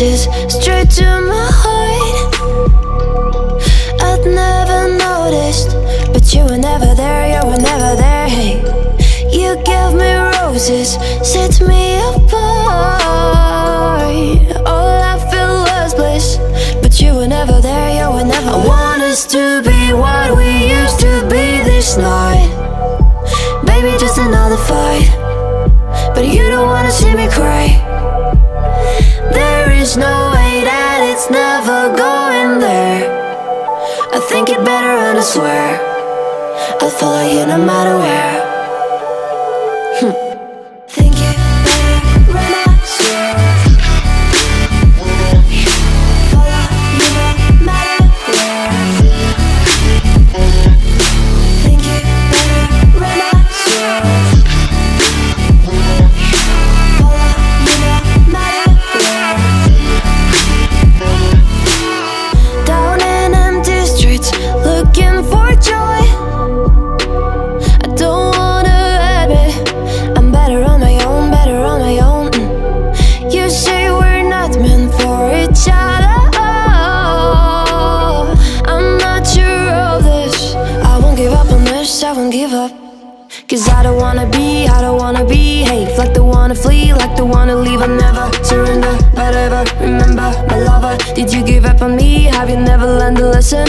roses straight to my heart. I'd never noticed, but you were never there, you were never there. Hey, you gave me roses, set me apart. All I felt was bliss, but you were never there, you were never there. I want us to be what we used to be this night. Baby, just another fight, but you don't wanna see me cry. There is no way that it's never going there. I think it better and I swear I'll follow you no matter where. Think it better and I swear follow you no matter where. Think it better and I swear follow you no matter where. Down in empty streets, looking for joy. I don't wanna admit I'm better on my own, better on my own. You say we're not meant for each other. I'm not sure of this. I won't give up on this, I won't give up. Cause I don't wanna be, I don't wanna behave like the wanna flee, like the wanna leave. I'll never surrender, but ever remember my lover. Did you give up on me? Have you never learned a lesson?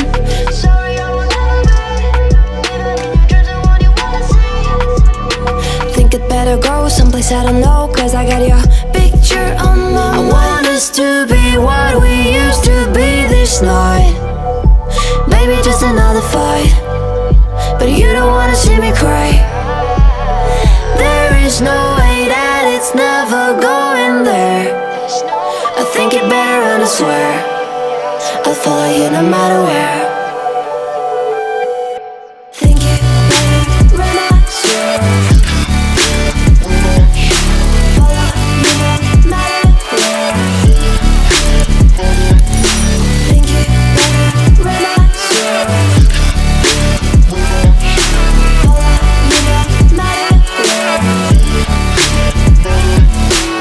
Sorry, I will never be, even in your dreams and what you wanna see. Think it better go someplace I don't know, cause I got your picture on my mind. I want us to be what we used to be this night. Baby, just another fight, but you don't wanna see me cry. There is no way that it's never going there. I think it better and I swear I'll follow you no matter where.